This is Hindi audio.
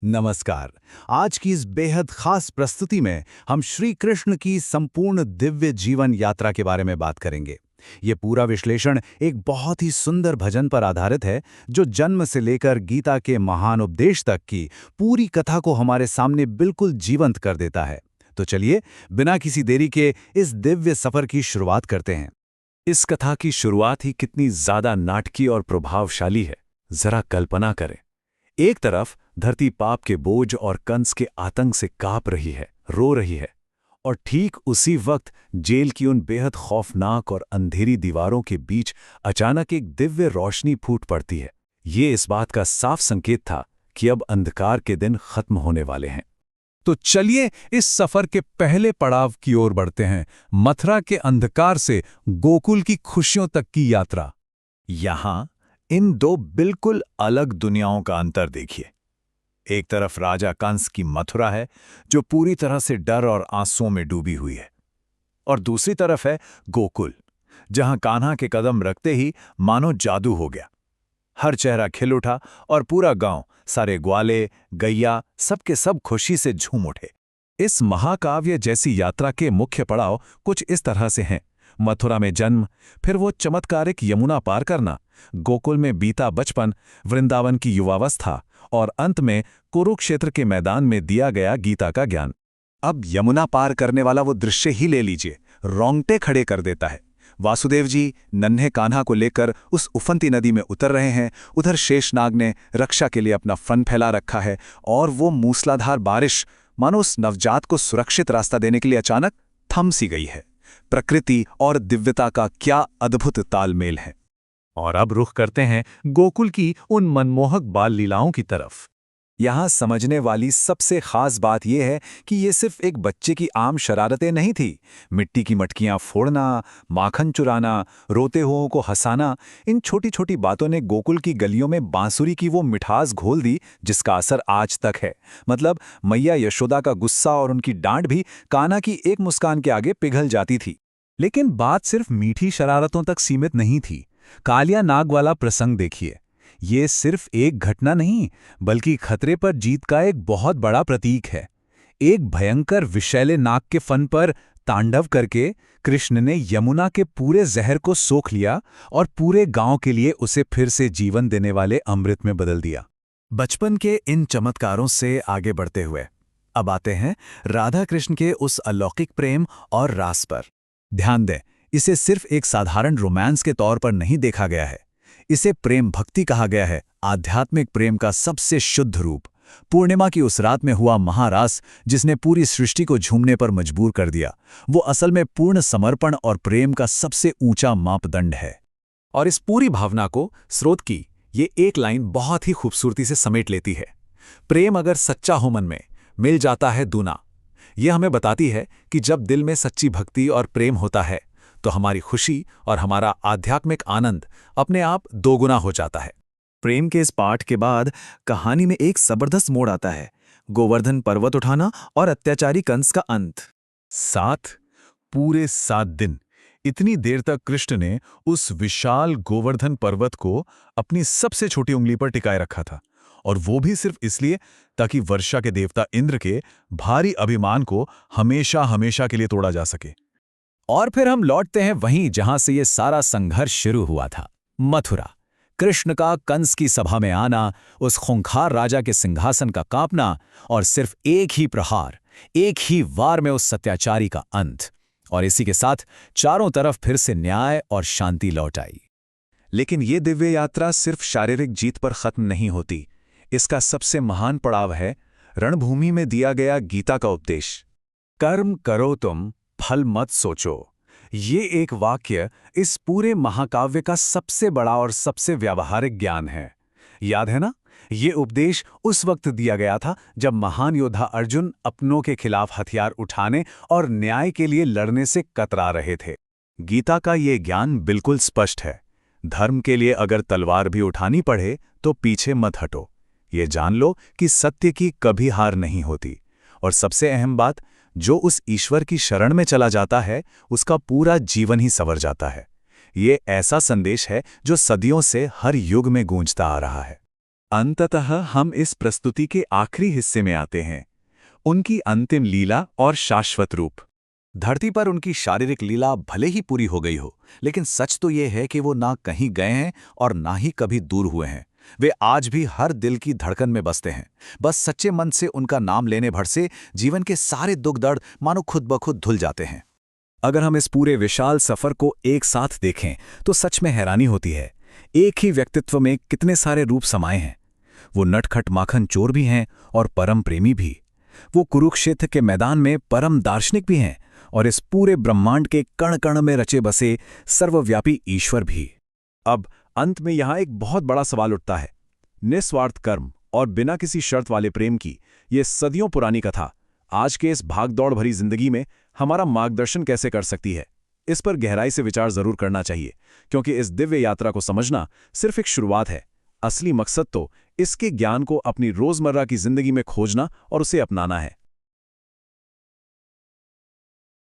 नमस्कार। आज की इस बेहद खास प्रस्तुति में हम श्री कृष्ण की संपूर्ण दिव्य जीवन यात्रा के बारे में बात करेंगे। ये पूरा विश्लेषण एक बहुत ही सुंदर भजन पर आधारित है, जो जन्म से लेकर गीता के महान उपदेश तक की पूरी कथा को हमारे सामने बिल्कुल जीवंत कर देता है। तो चलिए, बिना किसी देरी के इस दिव्य सफर की शुरुआत करते हैं। इस कथा की शुरुआत ही कितनी ज्यादा नाटकीय और प्रभावशाली है, जरा कल्पना करें। एक तरफ धरती पाप के बोझ और कंस के आतंक से कांप रही है, रो रही है, और ठीक उसी वक्त जेल की उन बेहद खौफनाक और अंधेरी दीवारों के बीच अचानक एक दिव्य रोशनी फूट पड़ती है। ये इस बात का साफ संकेत था कि अब अंधकार के दिन खत्म होने वाले हैं। तो चलिए इस सफर के पहले पड़ाव की ओर बढ़ते हैं, मथुरा के अंधकार से गोकुल की खुशियों तक की यात्रा। यहां इन दो बिल्कुल अलग दुनियाओं का अंतर देखिए। एक तरफ राजा कंस की मथुरा है, जो पूरी तरह से डर और आंसुओं में डूबी हुई है, और दूसरी तरफ है गोकुल, जहां कान्हा के कदम रखते ही मानो जादू हो गया। हर चेहरा खिल उठा और पूरा गांव, सारे ग्वाले, गैया, सबके सब खुशी से झूम उठे। इस महाकाव्य जैसी यात्रा के मुख्य पड़ाव कुछ इस तरह से हैं। मथुरा में जन्म, फिर वो चमत्कारिक यमुना पार करना, गोकुल में बीता बचपन, वृंदावन की युवावस्था, और अंत में कुरुक्षेत्र के मैदान में दिया गया गीता का ज्ञान। अब यमुना पार करने वाला वो दृश्य ही ले लीजिए, रोंगटे खड़े कर देता है। वासुदेव जी नन्हे कान्हा को लेकर उस उफनती नदी में उतर रहे हैं, उधर शेषनाग ने रक्षा के लिए अपना फन फैला रखा है, और वो मूसलाधार बारिश मानो उस नवजात को सुरक्षित रास्ता देने के लिए अचानक थम सी गई है। प्रकृति और दिव्यता का क्या अद्भुत तालमेल है। और अब रुख करते हैं गोकुल की उन मनमोहक बाल लीलाओं की तरफ। यहाँ समझने वाली सबसे खास बात यह है कि ये सिर्फ एक बच्चे की आम शरारतें नहीं थी। मिट्टी की मटकियाँ फोड़ना, माखन चुराना, रोते हुओं को हंसाना, इन छोटी छोटी बातों ने गोकुल की गलियों में बांसुरी की वो मिठास घोल दी, जिसका असर आज तक है। मतलब मैया यशोदा का गुस्सा और उनकी डांट भी कान्हा की एक मुस्कान के आगे पिघल जाती थी। लेकिन बात सिर्फ मीठी शरारतों तक सीमित नहीं थी। कालिया नाग वाला प्रसंग देखिए। ये सिर्फ एक घटना नहीं, बल्कि खतरे पर जीत का एक बहुत बड़ा प्रतीक है। एक भयंकर विषैले नाग के फन पर तांडव करके कृष्ण ने यमुना के पूरे जहर को सोख लिया और पूरे गांव के लिए उसे फिर से जीवन देने वाले अमृत में बदल दिया। बचपन के इन चमत्कारों से आगे बढ़ते हुए अब आते हैं राधा कृष्ण के उस अलौकिक प्रेम और रास पर। ध्यान दें, इसे सिर्फ एक साधारण रोमांस के तौर पर नहीं देखा गया है। इसे प्रेम भक्ति कहा गया है, आध्यात्मिक प्रेम का सबसे शुद्ध रूप। पूर्णिमा की उस रात में हुआ महारास, जिसने पूरी सृष्टि को झूमने पर मजबूर कर दिया, वो असल में पूर्ण समर्पण और प्रेम का सबसे ऊंचा मापदंड है। और इस पूरी भावना को स्रोत की ये एक लाइन बहुत ही खूबसूरती से समेट लेती है। प्रेम अगर सच्चा हो मन में, मिल जाता है दूना। यह हमें बताती है कि जब दिल में सच्ची भक्ति और प्रेम होता है, तो हमारी खुशी और हमारा आध्यात्मिक आनंद अपने आप दोगुना हो जाता है। प्रेम के इस पाठ के बाद कहानी में एक जबरदस्त मोड़ आता है। गोवर्धन पर्वत उठाना और अत्याचारी कंस का अंत। पूरे 7 दिन, इतनी देर तक कृष्ण ने उस विशाल गोवर्धन पर्वत को अपनी सबसे छोटी उंगली पर टिकाए रखा था, और वो भी सिर्फ इसलिए ताकि वर्षा के देवता इंद्र के भारी अभिमान को हमेशा हमेशा के लिए तोड़ा जा सके। और फिर हम लौटते हैं वहीं जहां से ये सारा संघर्ष शुरू हुआ था, मथुरा। कृष्ण का कंस की सभा में आना, उस खूंखार राजा के सिंहासन का कांपना, और सिर्फ एक ही प्रहार, एक ही वार में उस सत्याचारी का अंत। और इसी के साथ चारों तरफ फिर से न्याय और शांति लौट आई। लेकिन ये दिव्य यात्रा सिर्फ शारीरिक जीत पर खत्म नहीं होती। इसका सबसे महान पड़ाव है रणभूमि में दिया गया गीता का उपदेश। कर्म करो तुम, फल मत सोचो। ये एक वाक्य इस पूरे महाकाव्य का सबसे बड़ा और सबसे व्यावहारिक ज्ञान है। याद है ना, ये उपदेश उस वक्त दिया गया था जब महान योद्धा अर्जुन अपनों के खिलाफ हथियार उठाने और न्याय के लिए लड़ने से कतरा रहे थे। गीता का ये ज्ञान बिल्कुल स्पष्ट है। धर्म के लिए अगर तलवार भी उठानी पड़े तो पीछे मत हटो। ये जान लो कि सत्य की कभी हार नहीं होती। और सबसे अहम बात, जो उस ईश्वर की शरण में चला जाता है, उसका पूरा जीवन ही संवर जाता है। ये ऐसा संदेश है जो सदियों से हर युग में गूंजता आ रहा है। अंततः हम इस प्रस्तुति के आखिरी हिस्से में आते हैं, उनकी अंतिम लीला और शाश्वत रूप। धरती पर उनकी शारीरिक लीला भले ही पूरी हो गई हो, लेकिन सच तो ये है कि वो ना कहीं गए हैं और ना ही कभी दूर हुए हैं। वे आज भी हर दिल की धड़कन में बसते हैं। बस सच्चे मन से उनका नाम लेने भर से जीवन के सारे दुख दर्द मानो खुद ब खुद धुल जाते हैं। अगर हम इस पूरे विशाल सफर को एक साथ देखें तो सच में हैरानी होती है, एक ही व्यक्तित्व में कितने सारे रूप समाये हैं। वो नटखट माखन चोर भी हैं और परम प्रेमी भी। वो कुरुक्षेत्र के मैदान में परम दार्शनिक भी हैं और इस पूरे ब्रह्मांड के कण कण में रचे बसे सर्वव्यापी ईश्वर भी। अब अंत में यहाँ एक बहुत बड़ा सवाल उठता है। निस्वार्थ कर्म और बिना किसी शर्त वाले प्रेम की ये सदियों पुरानी कथा आज के इस भागदौड़ भरी जिंदगी में हमारा मार्गदर्शन कैसे कर सकती है? इस पर गहराई से विचार जरूर करना चाहिए, क्योंकि इस दिव्य यात्रा को समझना सिर्फ एक शुरुआत है। असली मकसद तो इसके ज्ञान को अपनी रोजमर्रा की जिंदगी में खोजना और उसे अपनाना है।